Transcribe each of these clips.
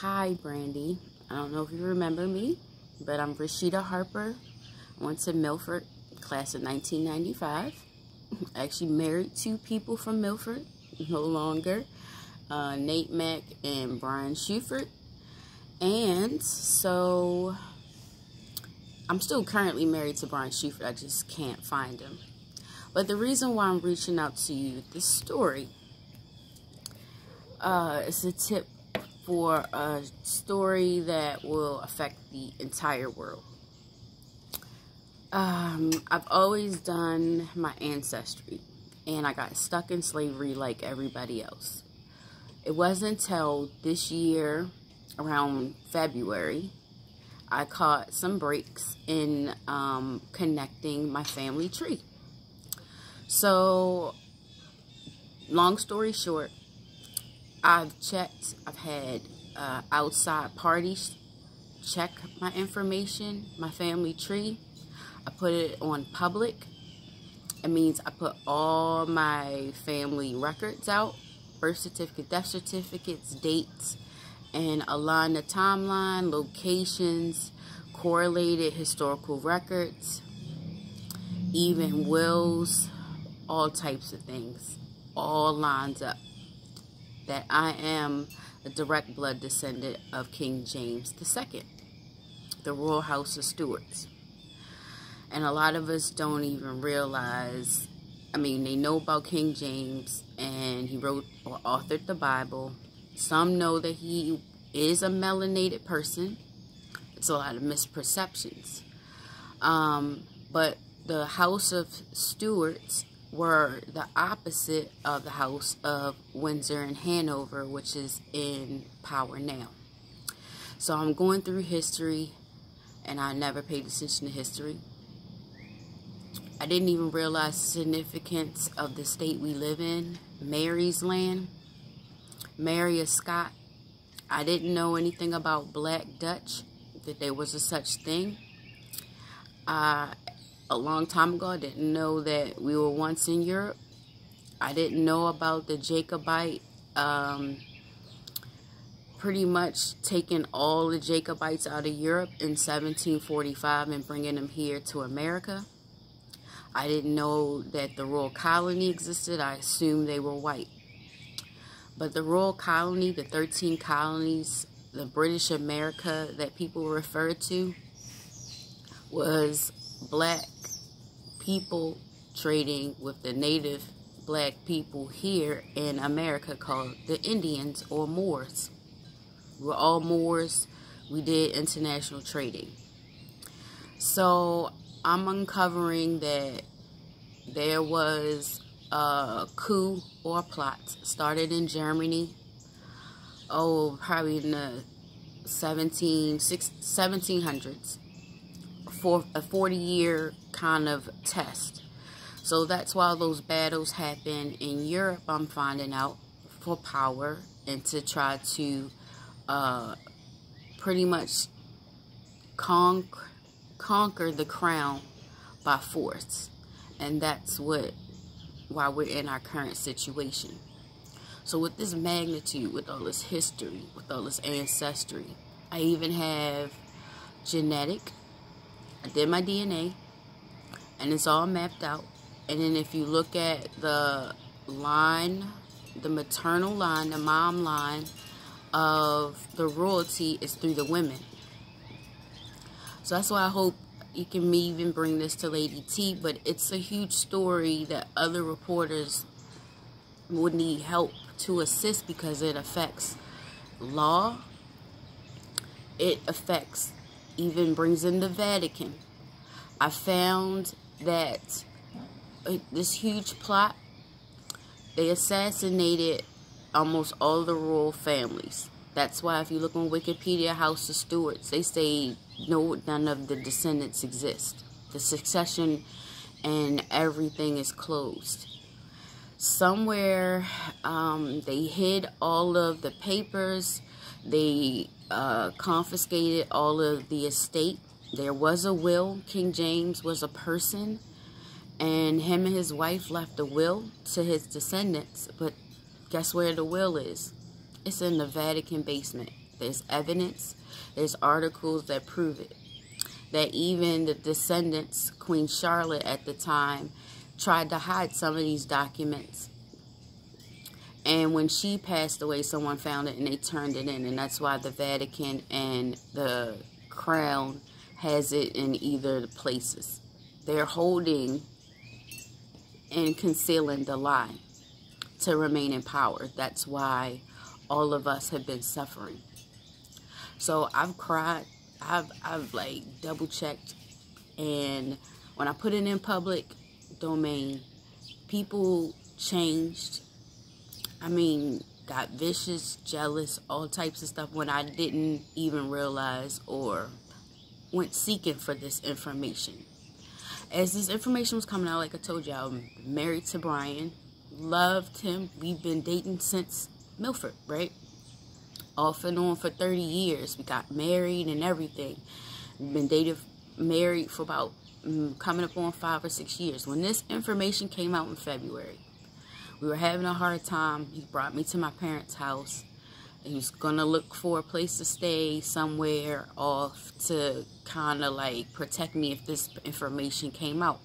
Hi, Brandi. I don't know if you remember me, but I'm Rashida Harper. I went to Milford Class in 1995. I actually married two people from Milford, no longer, Nate Mack and Brian Shuford. And so I'm still currently married to Brian Shuford. I just can't find him. But the reason why I'm reaching out to you with this story is a tip for a story that will affect the entire world. I've always done my ancestry, and I got stuck in slavery like everybody else. It wasn't until this year, around February, I caught some breaks in connecting my family tree. So, long story short, I've had outside parties check my information, my family tree. I put it on public. It means I put all my family records out, birth certificate, death certificates, dates, and align the timeline, locations, correlated historical records, even wills, all types of things, all lines up. That I am a direct blood descendant of King James II, the Royal House of Stuarts. And a lot of us don't even realize, they know about King James, and he wrote or authored the Bible. Some know that he is a melanated person. It's a lot of misperceptions. But the House of Stuarts were the opposite of the House of Windsor and Hanover, which is in power now. So I'm going through history, and I never paid attention to history. I didn't even realize the significance of the state we live in, Mary's land, Mary of Scott. I didn't know anything about Black Dutch, that there was a such thing. A long time ago, I didn't know that we were once in Europe. I didn't know about the Jacobite, pretty much taking all the Jacobites out of Europe in 1745 and bringing them here to America. I didn't know that the Royal Colony existed. I assumed they were white. But the Royal Colony, the 13 colonies, the British America that people refer to, was black people trading with the native black people here in America called the Indians or Moors. We're all Moors. We did international trading. So I'm uncovering that there was a coup or a plot started in Germany, probably in the 1700s. For a 40-year kind of test. So that's why those battles happen in Europe, I'm finding out, for power and to try to pretty much conquer the crown by force. And that's why we're in our current situation. So with this magnitude, with all this history, with all this ancestry, I even have genetic. I did my DNA, and it's all mapped out. And then if you look at the line, the maternal line, the mom line of the royalty is through the women. So that's why I hope you can even bring this to Lady T, but it's a huge story that other reporters would need help to assist because it affects law. It affects, even brings in the Vatican. I found that this huge plot, they assassinated almost all the royal families. That's why if you look on Wikipedia, House of Stuarts, they say none of the descendants exist. The succession and everything is closed. Somewhere they hid all of the papers. They confiscated all of the estate. There was a will. King James was a person, and him and his wife left a will to his descendants. But guess where the will is? It's in the Vatican basement. There's evidence. There's articles that prove it. That even the descendants, Queen Charlotte at the time, tried to hide some of these documents. And when she passed away, someone found it and they turned it in. And that's why the Vatican and the Crown has it in either the places. They're holding and concealing the lie to remain in power. That's why all of us have been suffering. So I've cried. I've like double checked, and when I put it in public domain, people changed. I mean, got vicious, jealous, all types of stuff when I didn't even realize or went seeking for this information. As this information was coming out, like I told you, I'm married to Brian, loved him. We've been dating since Milford, right? Off and on for 30 years. We got married and everything. We've been married for about coming up on 5 or 6 years. When this information came out in February, we were having a hard time. He brought me to my parents' house. He was gonna look for a place to stay somewhere off to kind of like protect me if this information came out.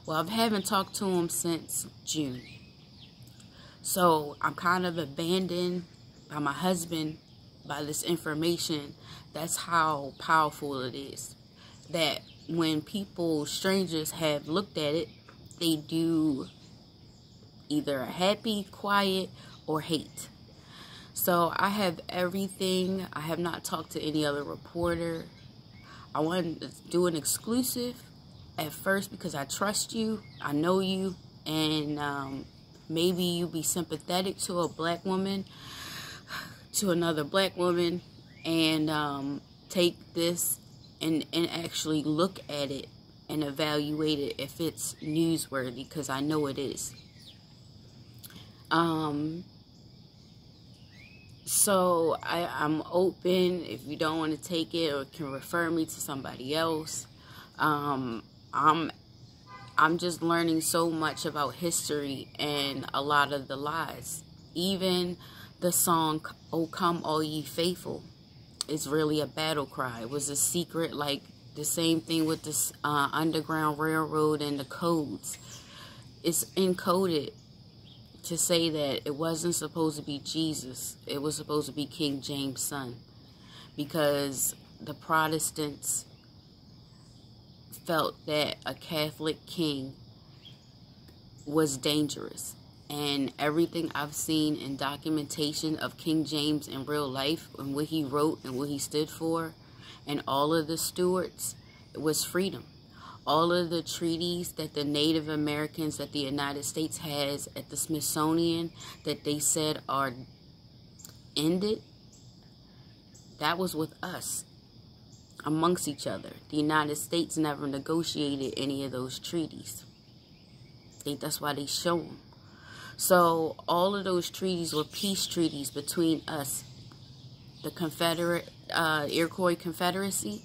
Well, I haven't talked to him since June. So I'm kind of abandoned by my husband by this information. That's how powerful it is. That when people, strangers, have looked at it, they do either happy, quiet, or hate. So I have everything. I have not talked to any other reporter. I wanted to do an exclusive at first because I trust you, I know you, and maybe you'll be sympathetic to a black woman, to another black woman, and take this and actually look at it and evaluate it if it's newsworthy, because I know it is. So I'm open if you don't want to take it or can refer me to somebody else. I'm just learning so much about history and a lot of the lies. Even the song, "Oh Come All Ye Faithful," is really a battle cry. It was a secret, like the same thing with this Underground Railroad and the codes. It's encoded to say that it wasn't supposed to be Jesus. It was supposed to be King James' son, because the Protestants felt that a Catholic king was dangerous. And everything I've seen in documentation of King James in real life and what he wrote and what he stood for, and all of the Stuarts, it was freedom. All of the treaties that the Native Americans that the United States has at the Smithsonian that they said are ended, that was with us, amongst each other. The United States never negotiated any of those treaties. I think that's why they show them. So all of those treaties were peace treaties between us, the Confederate, Iroquois Confederacy,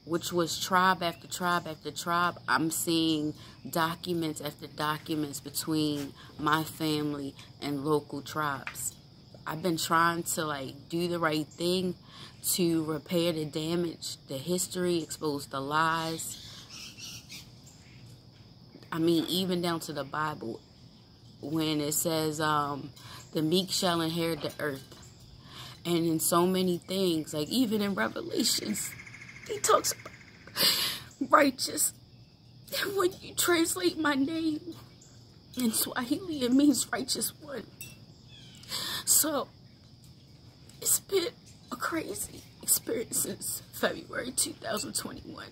which was tribe after tribe after tribe. I'm seeing documents after documents between my family and local tribes. I've been trying to like do the right thing to repair the damage, the history, expose the lies. I mean, even down to the Bible, when it says, the meek shall inherit the earth. And in so many things, like even in Revelations, he talks about righteous. And when you translate my name in Swahili, it means righteous one. So, it's been a crazy experience since February 2021.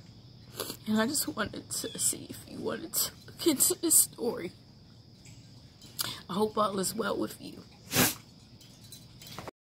And I just wanted to see if you wanted to look into this story. I hope all is well with you.